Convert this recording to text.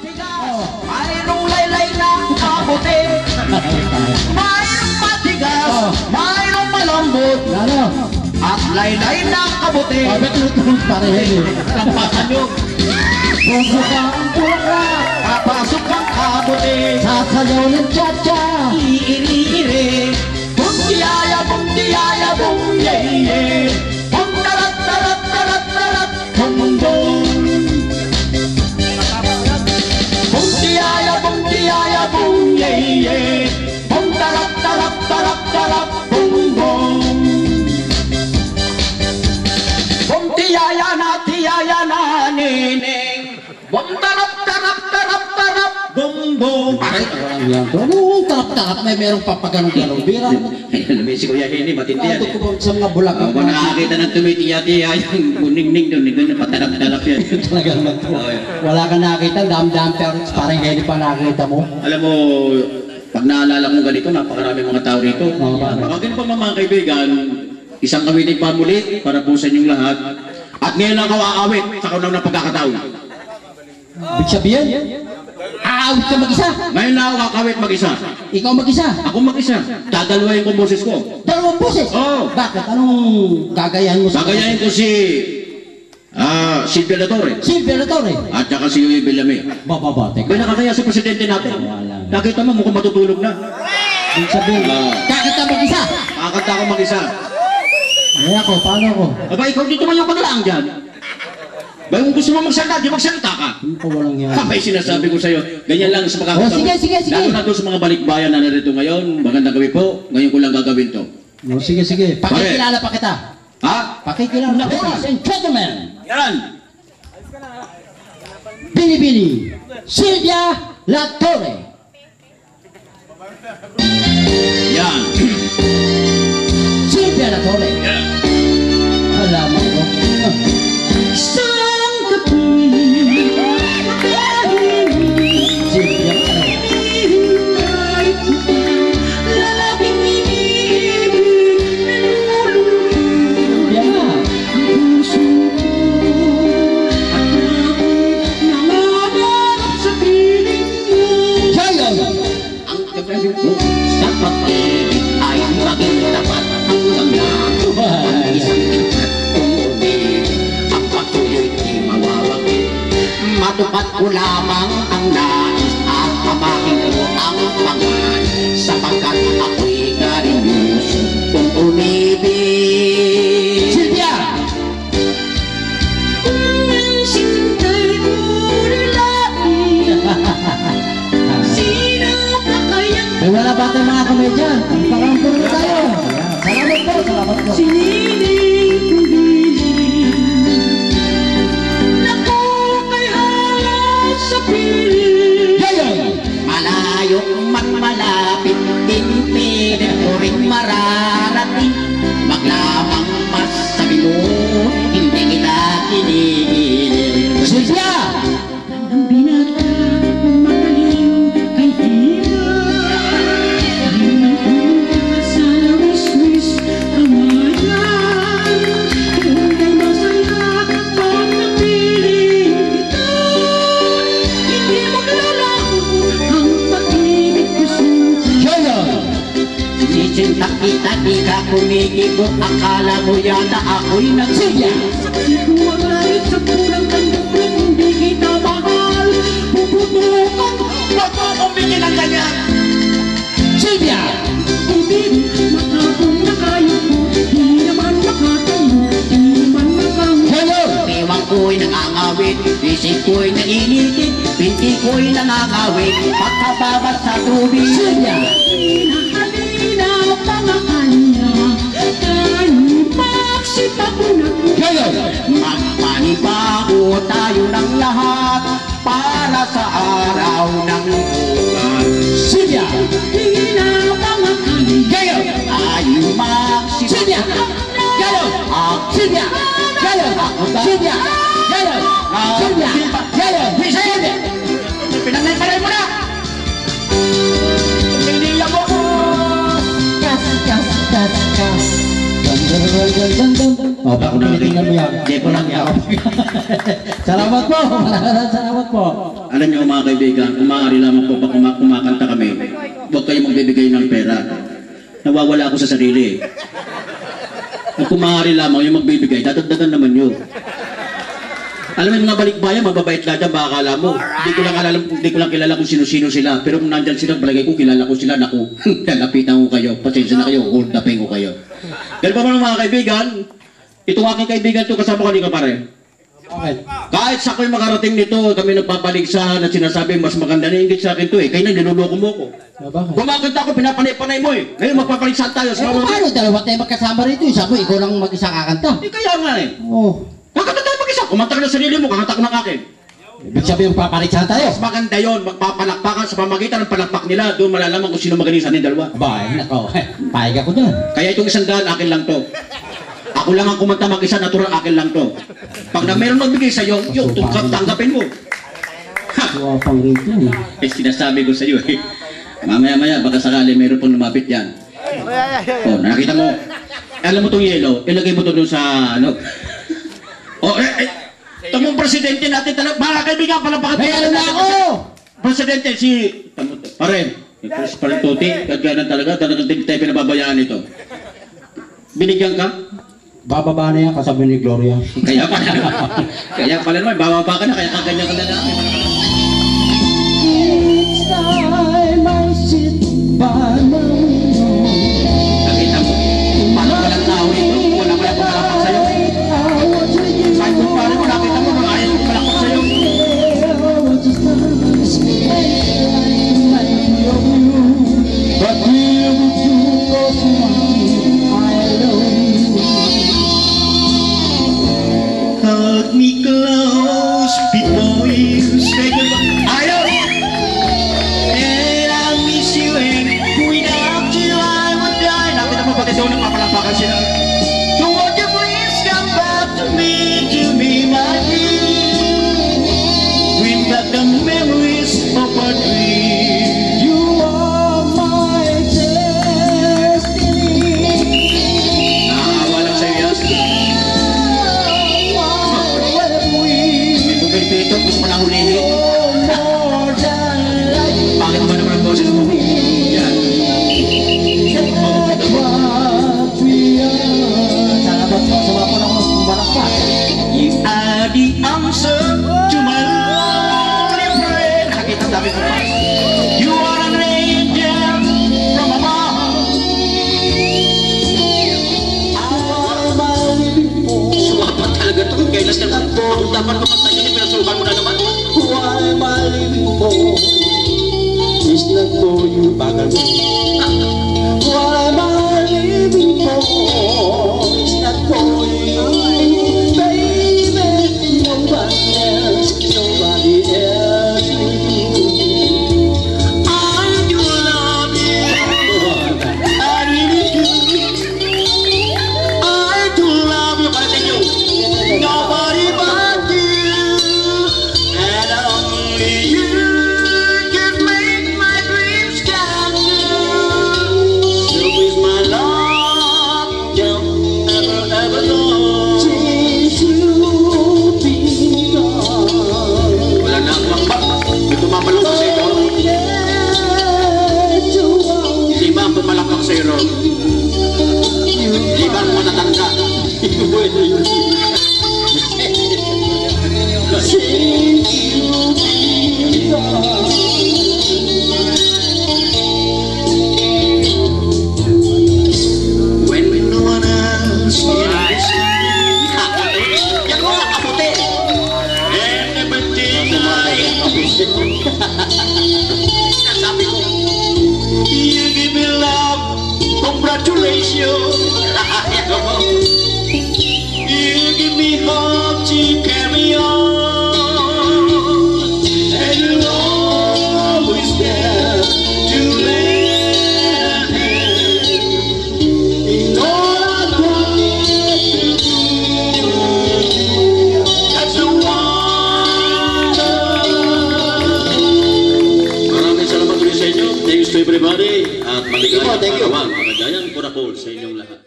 Mayroong laylay na kabuti. Mayroong matigas, mayroong malambot. At laylay na kabuti. Betulog parehin eh. Lampasan nyo. Pusok ang pulak. Papasok ang kabuti. Sasayaw ng cha-cha. Iiri-iri. Bumtiyaya, bumtiyaya, bumyeye. Bum tarat tarat tarat tarat. Bum bum bum. Bumtiyaya, bumtiyaya, bumyeye. Bum tarat tarat tarat tarat. Bum bum. Bumtiyaya na tiyaya na nining. Bum tarap tarap tarap tarap. Bum bum. Ay, walang yan. Anong tarap-tarap na merong papaganong-ganong bira? Alam si Kuya Henny, matindi yan. Ito ko sa mga bulak. Kung nakakita ng tumitiya-tiya, yung kuningning doon, doon patalap-talap yan. Talaga naman to. Wala ka nakita, dam-dam, pero parang hindi pa nakita mo. Alam mo, pag naalala ko ganito, napakarami mga tao rito. Baka ganun pa mga kaibigan, isang kawiting pamuli para po sa inyong lahat. At ngayon lang ako aawit sa kaunang ng pagkakataon. Ibig sabihin, aawit ka mag-isa. Ngayon lang ako kakawit mag-isa. Ikaw mag-isa. Ako mag-isa. Dadalawahin ko ang boses ko. Dalawang boses? Oo. Bakit? Anong gagayahan mo sa... Gagayahin ko si Silvia La Torre. Silvia La Torre. At saka si Yoy Villame. Teka. May nakakaya si presidente natin. Nakita mo, mukhang matutulog na. Ibig sabihin, kakanta mag-isa. Kakanta ako mag-isa. Ay ako, paano ako? Aba, ikaw dito man yung paglaang dyan. Ba, kung gusto mo magsalita, di magsalita ka. Hindi ko walang yan. Abay, sinasabi ko sa'yo. Ganyan lang sa makakita Oh, sige. Lalo na doon sa mga balikbayan na narito ngayon. Magandang gabi po. Ngayon ko lang gagawin to. Oh, sige. Pakikilala pa kita. Ha? Pakikilala pa kita. Ladies and gentlemen, Yan! Bini-bini, Silvia La Torre. Yan! Silvia La Torre. Yan! Halaman ko. Isang gabi, Silvia La Torre. hinihintay ko pa, lalaking iniibig, nilulungkot Yan na. ang puso ko. At ako'y nangangarap sa piling mo. Jayon. Ang gagawin mo sa pag-ibig ay maging tapat hanggang na ang isang tingkat kung umibig. Ang patuloy di mawawagin. Matupad ko lamang ang nais at pamahin ko ang pangalan sapagkat ako'y karinyoso kung umibig. Silvia. Ang sintay mo lalaki, sino pa kayang May wala ba tayong mga komedyan? Ang pakampuro tayo. Salamat po. siniling kong dilim? Naku, kay halos sa piling. Jayon. Malayo man malapit, pinipilit ko rin mararating. Maglamang mas sabi mo, hindi kita kinikilig. Silvia. Ang binata kong magaling kay hirap, hinihintay sa wiswis kamayan. Kaya masaya pag napiling kita, hindi maglalaho ang pag-ibig ko sa'yo. Jayon. Sisintak kita, di ka kumikibo. Akala mo yata ako'y nagsilya. Saksi ko ang langit sa pulang kandulan, hindi kita mahal. Puputukan, Huwag mo akong bigyan ng ganyan. Silvia. ibig, matapong na kayo ko. Di naman makatayo, di naman makahuwi. Jayon. Bewang ko'y nangangawit, isip ko'y nainitin, binti ko'y nangangawit, pagkababad sa tubig. Silvia. Halina, mga kanya, tayo magsipakunan. Jayon. Magpanibago tayo ng lahat para sa araw ng buwan. Silvia. Halina, mga kanya, Jayon. Tayo Silvia. Jayon. Silvia. Jayon. Silvia. Jayon. Silvia. Jayon. Silvia. Pinanay mo na! Hindi ako! Kas. Oh, baka tinitingnan mo yan. Hindi ko lang yan. Salamat po. Salamat po. Alam niyo mga kaibigan, kung maaari lamang po pag kumakanta kami, huwag kayong magbibigay ng pera. Nawawala ako sa sarili. At kung maaari lamang yung magbibigay, dadagdagan naman yun. Alam mo yung mga balikbayan, mababait lahat yan, baka akala mo. Hindi ko lang kilala kung sino-sino sila. Pero kung nandyan sila, palagay ko, kilala ko sila, naku, lalapitan ko kayo, pasensya na kayo, hold upin ko kayo. Pero pa mga kaibigan, itong aking kaibigan to kasama ko, hindi ka pare. Okay. Kahit sa ako'y makarating nito, kami nagpapaligsahan at sinasabi, mas maganda na ingit sa akin to eh. Kaya na, niluloko mo ko. Bakit? Kumakanta ako, pinapanay-panay mo eh. Ngayon magpapaligsahan tayo. Paano dalawa tayo magkasama rito? Isa mo, ikaw lang mag-isa kakanta. Kaya nga eh. Oh. Kakanta tayo mag-isa. Kumanta ka ng sarili mo, kakanta ko ng akin. Ibig sabihin, paparitsahan tayo. Mas maganda yun, magpapalakpakan sa pamagitan ng palakpak nila. Doon malalaman kung sino magaling sa ating dalawa. Ba, nako, pahiga ko dyan. Kaya itong 100, akin lang to. Ako lang ang kumanta mag-isa, natural, akin lang to. Pag na meron magbigay sa'yo, yung tanggapin mo. Wow, pang rito eh. Eh, sinasabi ko sa'yo eh. Mamaya-maya, baka sakali meron pong lumapit yan. Oh, nakita mo. Alam mo itong yellow, ilagay mo to doon sa ano. Oh, tamong presidente natin talaga. Mga kaibigan, palapakan. May ano na ako! Presidente, si... Pare, pare Tuti, kagyanan talaga hindi tayo pinababayaan ito. Binigyan ka? Bababa na yan kasabi ni Gloria. Kaya pala naman, bababa ka na, kaya kaganyan ka na namin. Each time I sit by my window, Nakita mo, paano walang tao ito? Wala kaya pumalakpak sa'yo. Kahit kung paano mo, nakita mo, mga ayaw pumalakpak sa'yo. but we're the two of I love you. Hug me close before you say goodbye. Ayaw! And I miss you and without you I would die. Nakita mo pati doon papalapakan sila. So won't you please come back to me, my dear. Bring back the memories of our dreams. You are my destiny. Nakakawa lang sa'yo yan. Ito kay Pito, gusto mo na hulihin. Bakit ba naman ang boses mo? Yan. You are the answer to my lonely prayer. Nakakita ang dami ko pa. You are an angel from above. Suwapan talaga ito. Kailas ka lang po. Kung dapat kapag niya, pinasukan mo na naman. Who am I living for? It's not for you, bagal mo. What am I living for? It's not for you, baby. Nobody else will do. I do love you. I really do. I do love you. Para sa inyo. Nobody but you. And only you can make my dreams come true. So with my love, don't ever know. Since you've been gone, Wala na ang makpak. May pumamalak sa inyo. Lima ang pumalakpak sa iyo. Lima ang matatanda. When no one else is yan mo, kaputi. And everything sabi ko, you give me love, congratulations. You give me hope to carry on, and you're always there to lend a hand in all I do. That's the wonder. Maraming salamat ulit sa inyo. Thanks to everybody. At maligayang Thank you. kawan, maligayang purapol sa inyong lahat.